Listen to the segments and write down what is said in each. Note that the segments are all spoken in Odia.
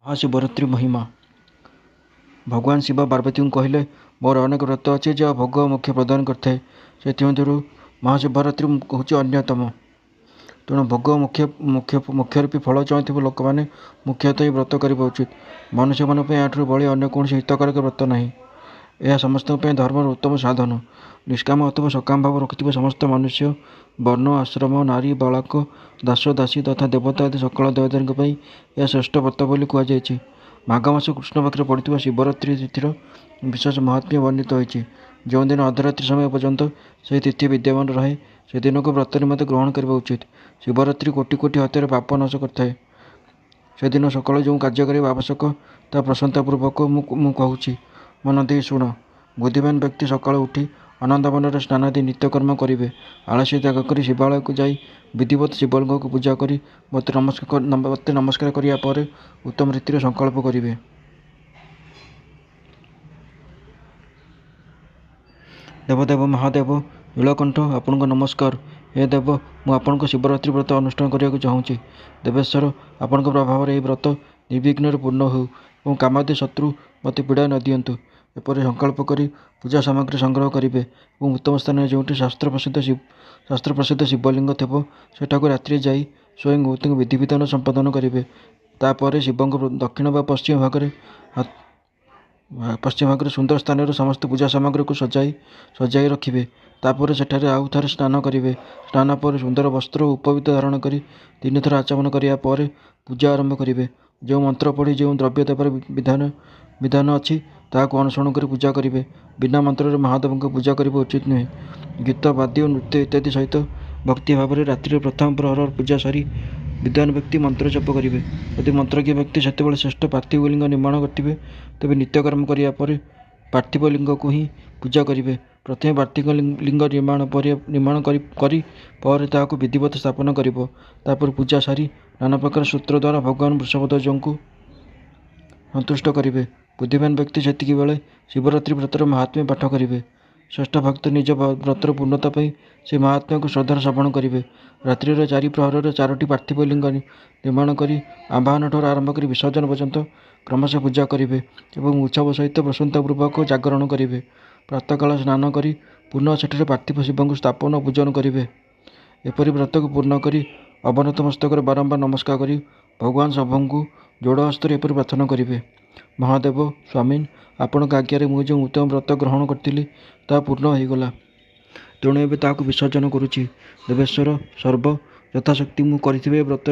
महाशिवरात्रि महिमा। भगवान शिव पार्वती को कहले मोर अनेक व्रत अच्छे जहाँ भोग मुख्य प्रदान करते से महाशिवरात्रि हूँ अन्यतम। तेणु भोग मुख्य मुख्य मुख्य रूपी फल चाहूँ लोक मैंने मुख्यतः ही व्रत करने उचित। मनुष्य मान बड़ी अन्य कौन हितकारक व्रत ना। यह समस्त धर्म उत्तम साधन। निष्काम अथवा सकाम भाव रखिथिबा समस्त मनुष्य वर्ण आश्रम नारी बालक दास दासी तथा देवता आदि सकल देवता यह श्रेष्ठ व्रत बोली कहुई। माघ मास कृष्ण पक्ष पड़ता शिवरात्रि तिथिर विशेष महात्म्य वर्णित होती। जो दिन अर्धरात्रि समय पर्यंत से तिथि विद्यमान रहे से दिन को व्रत निमंत्रण ग्रहण करने उचित। शिवरात्रि कोटि कोटि हत्यार पाप नाश करए। से दिन सकाल जो कार्य करने आवश्यक ता प्रशंसापूर्वक मु कहूँ मन दे शुण। बुद्धिमान व्यक्ति सकाल उठी आनंद मन स्नानादि नित्यकर्म करेंगे। आलस्य त्याग कर शिवालय को जाई विधिवत शिवलिंग को पूजा कर मत नमस्कार करिया पर उत्तम रीतिर संकल्प करेंगे। देवदेव महादेव नीलकंठ आपण को नमस्कार। हे देव मु आपण को शिवरात्रि व्रत अनुष्ठान करने चाहूँगी। देवेश्वर आपण प्रभाव यह व्रत निर्विघ्न पूर्ण हो और कामादि शत्रु मत पीड़ा न दिंतु। एपरि संकल्प करी पूजा सामग्री संग्रह करेंगे और उत्तम स्थान जो शास्त्र प्रसिद्ध शिवलिंग थे सेठाक रात्रि जाई स्वयं विधि विधान संपादन करेंगे। तापर शिव दक्षिण व पश्चिम भाग सुंदर स्थान समस्त पूजा सामग्री को सजाई रखिए। तापर सेठारे आउ थे स्नान करेंगे। स्नान पर सुंदर वस्त्र उपवीत धारण कर 3 थर आचमन कराया पर पूजा आरंभ करेंगे। जो मंत्र पढ़ी जो द्रव्य देवर विधान अच्छी ताकू अनुसरण कर पूजा करेंगे। बिना मंत्र महादेव को पूजा करने उचित नुहे। गीत वाद्य नृत्य इत्यादि सहित भक्ति भाव में रात्रि प्रथम प्रहर पूजा सारी विद्वान व्यक्ति मंत्र जप करेंगे। यदि मंत्रज्ञ व्यक्ति से श्रेष्ठ पार्थिव लिंग निर्माण करते तेज नित्यकर्म कराया पर पार्थिव लिंग को ही पूजा करेंगे। प्रथम पार्थिव लिंग निर्माण कर विधिवत स्थापन कर पूजा सारी नाना प्रकार सूत्र द्वारा भगवान वृषभध्वज को संतुष्ट करेंगे। बुद्धिमान व्यक्ति से बेले शिवरात्रि व्रतर महात्म्य पाठ करेंगे। श्रेष्ठ भक्त निज व्रतर पूर्णता पर से महात्म्य को श्रद्धार श्रवण करेंगे। रात्रि 4 प्रहर 4टी पार्थिव लिंग निर्माण कर आवाहन ठार आरंभ कर विसर्जन पर्यंत क्रमशः पूजा करेंगे और उत्सव सहित प्रसन्नतापूर्वक जागरण करेंगे। प्रातःकाल स्नान कर पुनः सेठे पार्थिव शिव को स्थापन और पूजन करेंगे। एपरी व्रत को पूर्ण कर अवनत मस्तक बारंबार नमस्कार कर भगवान शंभु को जोड़ हस्तर एपरी प्रार्थना करेंगे। महादेव स्वामी आपण आज्ञा मुझे उत्तम व्रत ग्रहण करी ता पूर्ण होगला तेणु एवं विसर्जन करुच्ची। देवेश्वर सर्व यथाशक्ति मु करी व्रत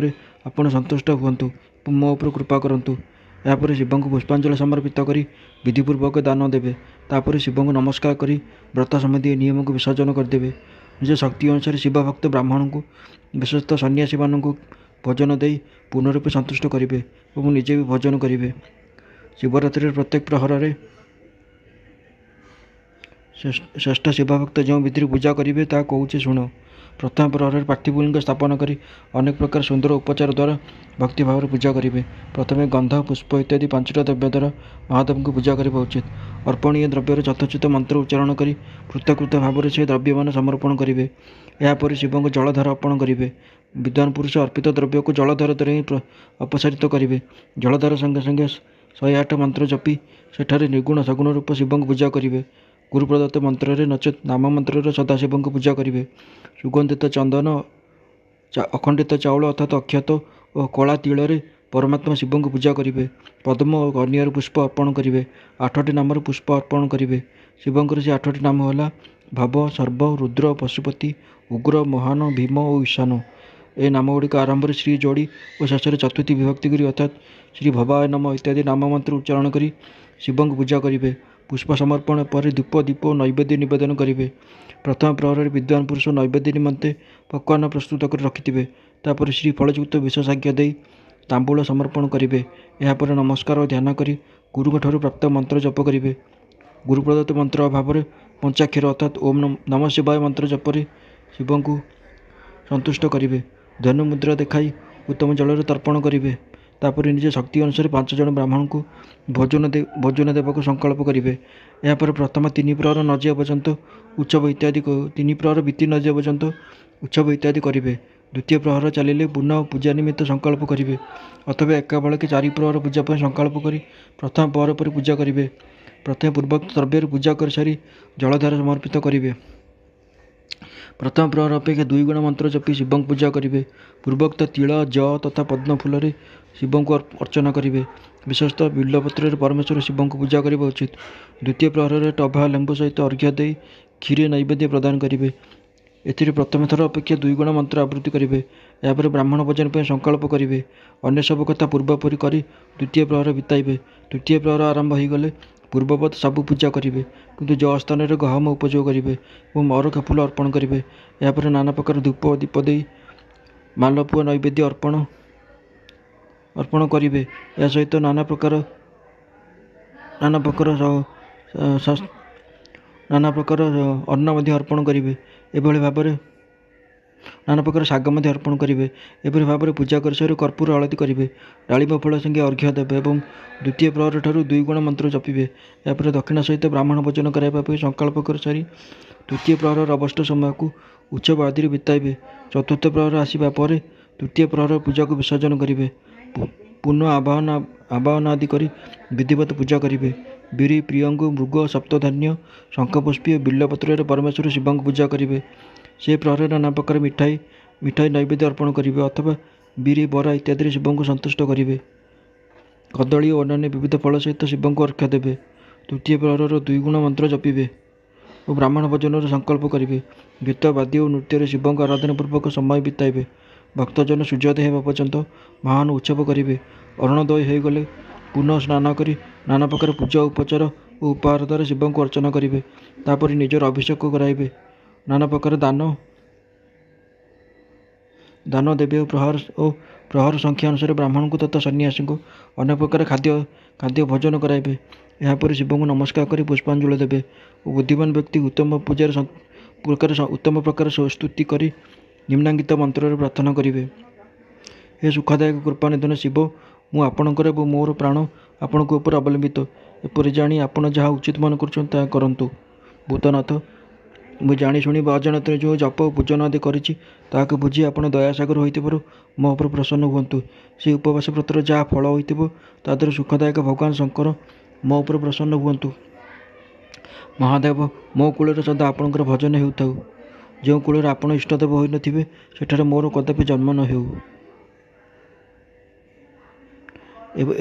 आपण संतुष्ट हुंतु मो उपर कृपा करंतु। यापर शिव को पुष्पांजलि समर्पित कर विधिपूर्वक दान देवे। तापर शिव को नमस्कार कर व्रत संबंधी नियम को विसर्जन करदे। निज शक्ति अनुसार शिव भक्त ब्राह्मण को विशेषतः सन्यासी मान भोजन दे पूर्ण रूपे संतुष्ट करेंगे और निजे भी भोजन करेंगे। शिवरात्रि प्रत्येक प्रहर में श्रेष्ठ शिवभक्त जो विधि पूजा करेंगे ता कहूँ शुण। प्रथम प्रहर पार्थिव लिंग स्थापन कर अनेक प्रकार सुंदर उपचार द्वारा भक्ति भाव पूजा करेंगे। प्रथम गंध पुष्प इत्यादि 5टा द्रव्य द्वारा महादेव को पूजा करने उचित। अर्पणीय द्रव्य यथोचित मंत्र उच्चारण कर कृतकृत भाव से द्रव्य मान समर्पण करेंगे। यापर शिव को जलधार अर्पण करेंगे। विद्वान पुरुष अर्पित द्रव्य को जलधार द्वारा ही अपसारित करेंगे। जलधार संगे संगे 108 मंत्र जपी सेठारे निर्गुण सगुण रूप शिव को पूजा करेंगे। गुरु प्रदत्त मंत्र नचेत नाम मंत्र सदाशिव को पूजा करेंगे। सुगंधित चंदन अखंडित चाउल अर्थात अक्षत और कला तिल परमात्मा शिव को पूजा करेंगे। पद्म और कनियर पुष्प अर्पण करेंगे। 8टी नाम पुष्प अर्पण करेंगे। शिवंकर से 8टी नाम है भव सर्व रुद्र पशुपति उग्र महान भीम और ईशान। ए नाम गुड़िक आरंभ श्री जोड़ी और शेष चतुर्थी विभक्ति करी अर्थात श्री भवाय नम इत्यादि नाम मंत्र उच्चारण कर शिव को पूजा करेंगे। पुष्प समर्पण पर धूप दीप नैवेद्य निवेदन करेंगे। प्रथम प्रहर विद्वान पुरुष नैवेद्य निमंते पकवान प्रस्तुत कर रखिथे। तापर श्री फलयुक्त विशेषाज्ञा दे तांबूल समर्पण करेंगे। यापर नमस्कार और ध्यान कर गुरु ठार प्राप्त मंत्र जप करेंगे। गुरु प्रदत्त मंत्र अभाव में पंचाक्षर अर्थात ओम नमः शिवाय मंत्र जपर शिव को संतुष्ट करेंगे। धनु मुद्रा देखाई उत्तम जल तर्पण करेंगे। तापर निज शक्ति अनुसार 5 जन ब्राह्मण को भोजन देवाक संकल्प करेंगे। यापर प्रथम 3 प्रहर न जाए पर्यंत उत्सव इत्यादि 3 प्रहर बीती न जाए पर्यंत उत्सव इत्यादि करेंगे। ଦ୍ୱିତୀୟ ପ୍ରହର ଚାଲିଲେ ପୁନଃ ପୂଜା ନିମିତ୍ତ ସଂକଳ୍ପ କରିବେ ଅଥବା ଏକାବେଳକେ 4 ପ୍ରହର ପୂଜା ପାଇଁ ସଂକଳ୍ପ କରି ପ୍ରଥମ ପ୍ରହର ପରେ ପୂଜା କରିବେ। ପ୍ରଥମେ ପୂର୍ବୋକ୍ତ ଦ୍ରବ୍ୟରେ ପୂଜା କରିସାରି ଜଳଧାର ସମର୍ପିତ କରିବେ। ପ୍ରଥମ ପ୍ରହର ଅପେକ୍ଷା 2 ଗୁଣ ମନ୍ତ୍ର ଜପି ଶିବଙ୍କୁ ପୂଜା କରିବେ। ପୂର୍ବୋକ୍ତ ତିଳ ଯଅ ତଥା ପଦ୍ମ ଫୁଲରେ ଶିବଙ୍କୁ ଅର୍ଚ୍ଚନା କରିବେ। ବିଶେଷତଃ ବିଲ୍ୱପତ୍ରରେ ପରମେଶ୍ୱର ଶିବଙ୍କୁ ପୂଜା କରିବା ଉଚିତ। ଦ୍ୱିତୀୟ ପ୍ରହରରେ ଟଭା ଲେମ୍ବୁ ସହିତ ଅର୍ଘ୍ୟ ଦେଇ କ୍ଷୀରି ନୈବେଦ୍ୟ ପ୍ରଦାନ କରିବେ। ଏଥିରେ ପ୍ରଥମ ଥର ଅପେକ୍ଷା 2 ଗୁଣ ମନ୍ତ୍ର ଆବୃତ୍ତି କରିବେ। ଏହାପରେ ବ୍ରାହ୍ମଣ ଭୋଜନ ପାଇଁ ସଂକଳ୍ପ କରିବେ। ଅନ୍ୟ ସବୁ କଥା ପୂର୍ବପରି କରି ଦ୍ୱିତୀୟ ପ୍ରହର ବିତାଇବେ। ତୃତୀୟ ପ୍ରହର ଆରମ୍ଭ ହୋଇଗଲେ ପୂର୍ବବତ୍ ସବୁ ପୂଜା କରିବେ, କିନ୍ତୁ ଯଅ ସ୍ଥାନରେ ଗହମ ଉପଯୋଗ କରିବେ ଏବଂ ଅରଖ ଫୁଲ ଅର୍ପଣ କରିବେ। ଏହାପରେ ନାନା ପ୍ରକାର ଧୂପ ଦୀପ ଦେଇ ମାଲପୁଆ ନୈବେଦ୍ୟ ଅର୍ପଣ କରିବେ। ଏହା ସହିତ ନାନା ପ୍ରକାର ଅନ୍ନ ମଧ୍ୟ ଅର୍ପଣ କରିବେ। ଏଭଳି ଭାବରେ ନାନା ପ୍ରକାର ଶାଗ ମଧ୍ୟ ଅର୍ପଣ କରିବେ। ଏପରି ଭାବରେ ପୂଜା କରିସାରି କର୍ପୂର ଆଳତି କରିବେ। ଡାଳିମ୍ବ ଫଳ ସଙ୍ଗେ ଅର୍ଘ୍ୟ ଦେବେ ଏବଂ ଦ୍ୱିତୀୟ ପ୍ରହର ଠାରୁ 2 ଗୁଣ ମନ୍ତ୍ର ଜପିବେ। ଏହାପରେ ଦକ୍ଷିଣା ସହିତ ବ୍ରାହ୍ମଣ ଭୋଜନ କରାଇବା ପାଇଁ ସଂକଳ୍ପ କରିସାରି ତୃତୀୟ ପ୍ରହରର ଅବଶିଷ୍ଟ ସମୟକୁ ଉତ୍ସବ ଆଦିରେ ବିତାଇବେ। ଚତୁର୍ଥ ପ୍ରହର ଆସିବା ପରେ ତୃତୀୟ ପ୍ରହର ପୂଜାକୁ ବିସର୍ଜନ କରିବେ। ପୁନଃ ଆବାହନ ଆଦି କରି ବିଧିବତ ପୂଜା କରିବେ। ବିରି ପ୍ରିୟଙ୍ଗୁ ମୃଗ ସପ୍ତଧାନ୍ୟ ଶଙ୍ଖପୁଷ୍ପୀ ଓ ବିଲ୍ୱପତ୍ରରେ ପରମେଶ୍ୱର ଶିବଙ୍କୁ ପୂଜା କରିବେ। ସେ ପ୍ରହରରେ ନାନା ପ୍ରକାର ମିଠାଇ ନୈବେଦ୍ୟ ଅର୍ପଣ କରିବେ ଅଥବା ବିରି ବରା ଇତ୍ୟାଦିରେ ଶିବଙ୍କୁ ସନ୍ତୁଷ୍ଟ କରିବେ। କଦଳୀ ଓ ଅନ୍ୟାନ୍ୟ ବିବିଧ ଫଳ ସହିତ ଶିବଙ୍କୁ ଅର୍ଘ୍ୟ ଦେବେ। ତୃତୀୟ ପ୍ରହରର 2 ଗୁଣ ମନ୍ତ୍ର ଜପିବେ ଓ ବ୍ରାହ୍ମଣ ଭୋଜନର ସଂକଳ୍ପ କରିବେ। ଗୀତ ବାଦ୍ୟ ଓ ନୃତ୍ୟରେ ଶିବଙ୍କ ଆରାଧନା ପୂର୍ବକ ସମୟ ବିତାଇବେ। ଭକ୍ତଜନ ସୂର୍ଯ୍ୟୋଦୟ ହେବା ପର୍ଯ୍ୟନ୍ତ ମହାନ ଉତ୍ସବ କରିବେ। ଅରୁଣୋଦୟ ହୋଇଗଲେ ପୁନଃ ସ୍ନାନ କରି ନାନା ପ୍ରକାର ପୂଜା ଉପଚାର ଓ ଉପହାର ଦ୍ୱାରା ଶିବଙ୍କୁ ଅର୍ଚ୍ଚନା କରିବେ। ତାପରେ ନିଜର ଅଭିଷେକ କରାଇବେ। ନାନା ପ୍ରକାର ଦାନ ଦେବେ ଓ ପ୍ରହର ସଂଖ୍ୟା ଅନୁସାରେ ବ୍ରାହ୍ମଣଙ୍କୁ ତଥା ସନ୍ନ୍ୟାସୀଙ୍କୁ ଅନେକ ପ୍ରକାର ଖାଦ୍ୟ ଭୋଜନ କରାଇବେ। ଏହାପରେ ଶିବଙ୍କୁ ନମସ୍କାର କରି ପୁଷ୍ପାଞ୍ଜଳି ଦେବେ ଓ ବୁଦ୍ଧିମାନ ବ୍ୟକ୍ତି ଉତ୍ତମ ପ୍ରକାର ସ୍ତୁତି କରି ନିମ୍ନାଙ୍ଗିତ ମନ୍ତ୍ରରେ ପ୍ରାର୍ଥନା କରିବେ। ହେ ସୁଖଦାୟକ କୃପାନିଧନ ଶିବ, ମୁଁ ଆପଣଙ୍କର ଏବଂ ମୋର ପ୍ରାଣ ଆପଣଙ୍କ ଉପରେ ଅବଲମ୍ବିତ। ଏପରି ଜାଣି ଆପଣ ଯାହା ଉଚିତ ମନେ କରୁଛନ୍ତି ତାହା କରନ୍ତୁ। ଭୂତନାଥ, ମୁଁ ଜାଣି ଶୁଣି ବା ଅଜାଣତରେ ଯେଉଁ ଜପ ଓ ପୂଜନ ଆଦି କରିଛି ତାହାକୁ ବୁଝି ଆପଣ ଦୟାସାଗର ହୋଇଥିବାରୁ ମୋ ଉପରେ ପ୍ରସନ୍ନ ହୁଅନ୍ତୁ। ସେହି ଉପବାସ ବ୍ରତର ଯାହା ଫଳ ହୋଇଥିବ ତାଦ୍ୱାରା ସୁଖଦାୟକ ଭଗବାନ ଶଙ୍କର ମୋ ଉପରେ ପ୍ରସନ୍ନ ହୁଅନ୍ତୁ। ମହାଦେବ, ମୋ କୂଳରେ ସଦା ଆପଣଙ୍କର ଭଜନ ହେଉଥାଉ। ଯେଉଁ କୂଳରେ ଆପଣ ଇଷ୍ଟଦେବ ହୋଇନଥିବେ ସେଠାରେ ମୋର କଦାପି ଜନ୍ମ ନ ହେଉ।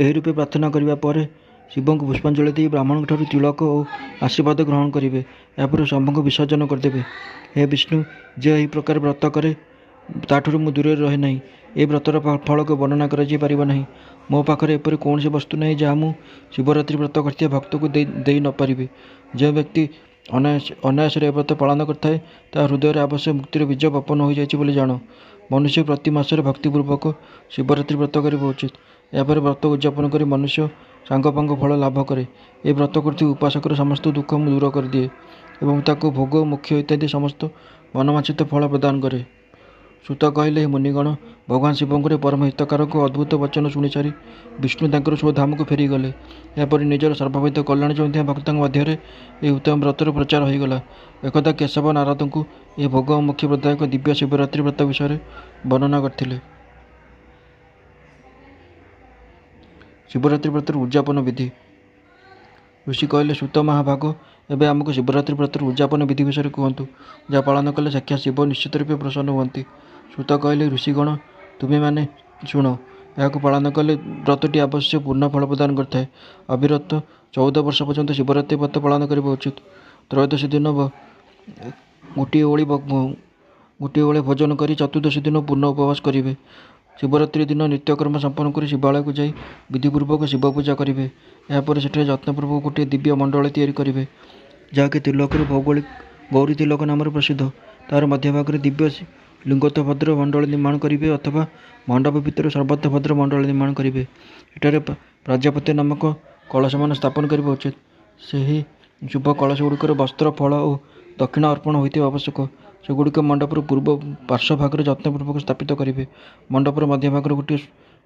ଏହି ରୂପେ ପ୍ରାର୍ଥନା କରିବା ପରେ ଶିବଙ୍କୁ ପୁଷ୍ପାଞ୍ଜଳି ଦେଇ ବ୍ରାହ୍ମଣଙ୍କଠାରୁ ତିଳକ ଓ ଆଶୀର୍ବାଦ ଗ୍ରହଣ କରିବେ। ଏହାପରେ ଶମ୍ଭୁଙ୍କୁ ବିସର୍ଜନ କରିଦେବେ। ହେ ବିଷ୍ଣୁ, ଯେ ଏହି ପ୍ରକାର ବ୍ରତ କରେ ତାଠାରୁ ମୁଁ ଦୂରରେ ରହେ ନାହିଁ। ଏହି ବ୍ରତର ଫଳକୁ ବର୍ଣ୍ଣନା କରାଯାଇ ପାରିବ ନାହିଁ। ମୋ ପାଖରେ ଏପରି କୌଣସି ବସ୍ତୁ ନାହିଁ ଯାହା ମୁଁ ଶିବରାତ୍ରି ବ୍ରତ କରିଥିବା ଭକ୍ତକୁ ଦେଇ ନ ପାରିବି। ଯେଉଁ ବ୍ୟକ୍ତି ଅନାୟାସରେ ଏ ବ୍ରତ ପାଳନ କରିଥାଏ ତା ହୃଦୟରେ ଅବଶ୍ୟ ମୁକ୍ତିର ବୀଜ ବପନ ହୋଇଯାଇଛି ବୋଲି ଜାଣ। ମନୁଷ୍ୟ ପ୍ରତି ମାସରେ ଭକ୍ତିପୂର୍ବକ ଶିବରାତ୍ରି ବ୍ରତ କରିବା ଉଚିତ। ଏହାପରେ ବ୍ରତ ଉଦ୍ଯାପନ କରି ମନୁଷ୍ୟ ସାଙ୍ଗପାଙ୍ଗ ଫଳ ଲାଭ କରେ। ଏହି ବ୍ରତ କରୁଥିବା ଉପାସକର ସମସ୍ତ ଦୁଃଖ ମୁଁ ଦୂର କରିଦିଏ ଏବଂ ତାକୁ ଭୋଗ ମୋକ୍ଷ ଇତ୍ୟାଦି ସମସ୍ତ ମନବାଞ୍ଛିତ ଫଳ ପ୍ରଦାନ କରେ। ସୂତ କହିଲେ, ହେ ମୁନିଗଣ, ଭଗବାନ ଶିବଙ୍କର ପରମ ହିତକାରକ ଅଦ୍ଭୁତ ବଚନ ଶୁଣିସାରି ବିଷ୍ଣୁ ତାଙ୍କର ସ୍ୱଧାମକୁ ଫେରିଗଲେ। ଏହାପରେ ନିଜର ସର୍ବବିଧ କଲ୍ୟାଣ ଚାହୁଁଥିବା ଭକ୍ତଙ୍କ ମଧ୍ୟରେ ଏହି ଉତ୍ତମ ବ୍ରତର ପ୍ରଚାର ହୋଇଗଲା। ଏକଦା କେଶବ ନାରଦଙ୍କୁ ଏହି ଭୋଗ ଓ ମୋକ୍ଷ ପ୍ରଦାୟକ ଦିବ୍ୟ ଶିବରାତ୍ରି ବ୍ରତ ବିଷୟରେ ବର୍ଣ୍ଣନା କରିଥିଲେ। ଶିବରାତ୍ରି ବ୍ରତର ଉଦ୍ଯାପନ ବିଧି। ଋଷି କହିଲେ, ସୂତ ମହାଭାଗ, ଏବେ ଆମକୁ ଶିବରାତ୍ରି ବ୍ରତର ଉଦ୍ଯାପନ ବିଧି ବିଷୟରେ କୁହନ୍ତୁ, ଯାହା ପାଳନ କଲେ ସାକ୍ଷାତ ଶିବ ନିଶ୍ଚିତ ରୂପେ ପ୍ରସନ୍ନ ହୁଅନ୍ତି। ସୂତ କହିଲେ, ଋଷିଗଣ, ତୁମେମାନେ ଶୁଣ। ଏହାକୁ ପାଳନ କଲେ ବ୍ରତଟି ଅବଶ୍ୟ ପୂର୍ଣ୍ଣ ଫଳ ପ୍ରଦାନ କରିଥାଏ। ଅବିରତ 14 ବର୍ଷ ପର୍ଯ୍ୟନ୍ତ ଶିବରାତ୍ରି ବ୍ରତ ପାଳନ କରିବା ଉଚିତ। ତ୍ରୟୋଦଶୀ ଦିନ ଗୋଟିଏ ଓଳି ଭୋଜନ କରି ଚତୁର୍ଦ୍ଦଶୀ ଦିନ ପୂର୍ଣ୍ଣ ଉପବାସ କରିବେ। ଶିବରାତ୍ରି ଦିନ ନିତ୍ୟକର୍ମ ସମ୍ପନ୍ନ କରି ଶିବାଳୟକୁ ଯାଇ ବିଧିପୂର୍ବକ ଶିବ ପୂଜା କରିବେ। ଏହାପରେ ସେଠାରେ ଯତ୍ନପୂର୍ବକ ଗୋଟିଏ ଦିବ୍ୟ ମଣ୍ଡଳ ତିଆରି କରିବେ, ଯାହାକି ତ୍ରିଲୋକରେ ଗୌରୀ ତିଲକ ନାମରେ ପ୍ରସିଦ୍ଧ। ତାହାର ମଧ୍ୟଭାଗରେ ଦିବ୍ୟ ଲିଙ୍ଗୋତ୍ତଭଦ୍ର ମଣ୍ଡଳ ନିର୍ମାଣ କରିବେ ଅଥବା ମଣ୍ଡପ ଭିତରେ ସର୍ବତଭଦ୍ର ମଣ୍ଡଳ ନିର୍ମାଣ କରିବେ। ଏଠାରେ ପ୍ରଜାପତି ନାମକ କଳସମାନ ସ୍ଥାପନ କରିବା ଉଚିତ। ସେହି ଶୁଭ କଳସଗୁଡ଼ିକରେ ବସ୍ତ୍ର, ଫଳ ଓ ଦକ୍ଷିଣା ଅର୍ପଣ ହୋଇଥିବା ଆବଶ୍ୟକ। ସେଗୁଡ଼ିକ ମଣ୍ଡପର ପୂର୍ବ ପାର୍ଶ୍ୱଭାଗରେ ଯତ୍ନପୂର୍ବକ ସ୍ଥାପିତ କରିବେ। ମଣ୍ଡପର ମଧ୍ୟଭାଗରେ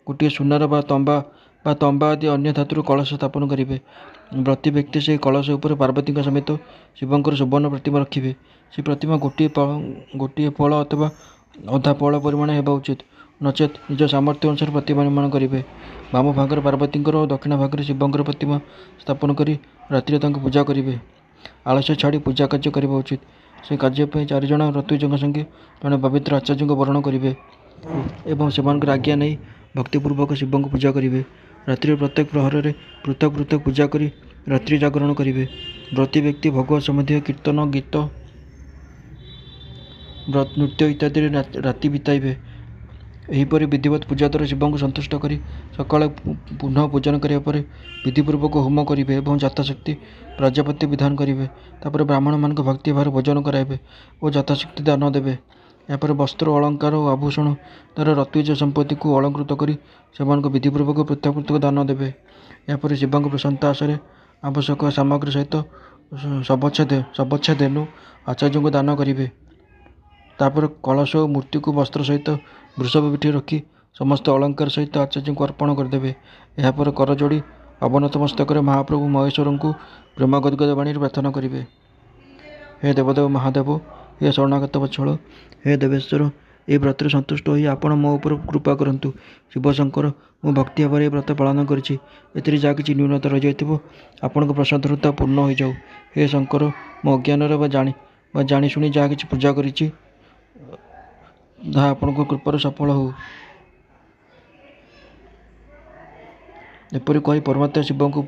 ଗୋଟିଏ ସୁନାର ବା ତମ୍ବା ଆଦି ଅନ୍ୟ ଧାତୁର କଳସ ସ୍ଥାପନ କରିବେ। ପ୍ରତି ବ୍ୟକ୍ତି ସେହି କଳସ ଉପରେ ପାର୍ବତୀଙ୍କ ସମେତ ଶିବଙ୍କର ସୁବର୍ଣ୍ଣ ପ୍ରତିମା ରଖିବେ। ସେହି ପ୍ରତିମା ଗୋଟିଏ ଫଳ ଅଥବା ଅଧା ପଳ ପରିମାଣ ହେବା ଉଚିତ, ନଚେତ୍ ନିଜ ସାମର୍ଥ୍ୟ ଅନୁସାରେ ପ୍ରତିମା ନିର୍ମାଣ କରିବେ। ବାମ ଭାଗରେ ପାର୍ବତୀଙ୍କର ଓ ଦକ୍ଷିଣ ଭାଗରେ ଶିବଙ୍କର ପ୍ରତିମା ସ୍ଥାପନ କରି ରାତିରେ ତାଙ୍କୁ ପୂଜା କରିବେ। ଆଳସ୍ୟ ଛାଡ଼ି ପୂଜା କାର୍ଯ୍ୟ କରିବା ଉଚିତ। ସେ କାର୍ଯ୍ୟ ପାଇଁ 4 ଜଣ ଋତ୍ୱିଜଙ୍କ ସଙ୍ଗେ ଜଣେ ପବିତ୍ର ଆଚାର୍ଯ୍ୟଙ୍କୁ ବରଣ କରିବେ ଏବଂ ସେମାନଙ୍କର ଆଜ୍ଞା ନେଇ ଭକ୍ତିପୂର୍ବକ ଶିବଙ୍କୁ ପୂଜା କରିବେ। ରାତ୍ରିର ପ୍ରତ୍ୟେକ ପ୍ରହରରେ ପୃଥକ୍ ପୃଥକ୍ ପୂଜା କରି ରାତ୍ରି ଜାଗରଣ କରିବେ। ବ୍ରତୀ ବ୍ୟକ୍ତି ଭଗବତ ସମ୍ବନ୍ଧୀୟ କୀର୍ତ୍ତନ, ଗୀତ, ନୃତ୍ୟ ଇତ୍ୟାଦିରେ ରାତି ବିତାଇବେ। ଏହିପରି ବିଧିବତ ପୂଜା ଦ୍ୱାରା ଶିବଙ୍କୁ ସନ୍ତୁଷ୍ଟ କରି ସକାଳେ ପୁନଃ ପୂଜନ କରିବା ପରେ ବିଧିପୂର୍ବକ ହୋମ କରିବେ ଏବଂ ଯଥାଶକ୍ତି ପ୍ରାଜାପତ୍ୟ ବିଧାନ କରିବେ। ତାପରେ ବ୍ରାହ୍ମଣମାନଙ୍କୁ ଭକ୍ତି ଭାବରେ ଭୋଜନ କରାଇବେ ଓ ଯଥାଶକ୍ତି ଦାନ ଦେବେ। ଏହାପରେ ବସ୍ତ୍ର, ଅଳଙ୍କାର ଓ ଆଭୂଷଣ ଦ୍ୱାରା ଋତ୍ୱିଜ ସମ୍ପତ୍ତିକୁ ଅଳଙ୍କୃତ କରି ସେମାନଙ୍କୁ ବିଧିପୂର୍ବକ ପୃଥକ୍ ପୃଥକ୍ ଦାନ ଦେବେ। ଏହାପରେ ଶିବଙ୍କ ପ୍ରଶାନ୍ତ ଆଶାରେ ଆବଶ୍ୟକ ସାମଗ୍ରୀ ସହିତ ଶବଚ୍ଛା ଧେନୁ ଆଚାର୍ଯ୍ୟଙ୍କୁ ଦାନ କରିବେ। ତାପରେ କଳସ ଓ ମୂର୍ତ୍ତିକୁ ବସ୍ତ୍ର ସହିତ ବୃଷଭ ପିଠିରେ ରଖି ସମସ୍ତ ଅଳଙ୍କାର ସହିତ ଆଚାର୍ଯ୍ୟଙ୍କୁ ଅର୍ପଣ କରିଦେବେ। ଏହାପରେ କରଯୋଡ଼ି ଅବନତ ମସ୍ତକରେ ମହାପ୍ରଭୁ ମହେଶ୍ୱରଙ୍କୁ ପ୍ରେମ ଗଦ୍ଗଦ ବାଣୀରେ ପ୍ରାର୍ଥନା କରିବେ। ହେ ଦେବଦେବ ମହାଦେବ, ହେ ଶରଣାଗତ ବତ୍ସଳ, ହେ ଦେବେଶ୍ୱର, ଏହି ବ୍ରତରେ ସନ୍ତୁଷ୍ଟ ହୋଇ ଆପଣ ମୋ ଉପରେ କୃପା କରନ୍ତୁ। ଶିବଶଙ୍କର, ମୁଁ ଭକ୍ତି ଭାବରେ ଏହି ବ୍ରତ ପାଳନ କରିଛି। ଏଥିରେ ଯାହା କିଛି ନ୍ୟୁନତା ରହିଯାଇଥିବ ଆପଣଙ୍କ ପ୍ରସାଦରୁ ତାହା ପୂର୍ଣ୍ଣ ହୋଇଯାଉ। ହେ ଶଙ୍କର, ମୁଁ ଅଜ୍ଞାନରେ ବା ଜାଣି ଶୁଣି ଯାହା କିଛି ପୂଜା କରିଛି ତାହା ଆପଣଙ୍କ କୃପାରୁ ସଫଳ ହେଉ। ଏପରି କହି ପରମାତ୍ମା ଶିବଙ୍କୁ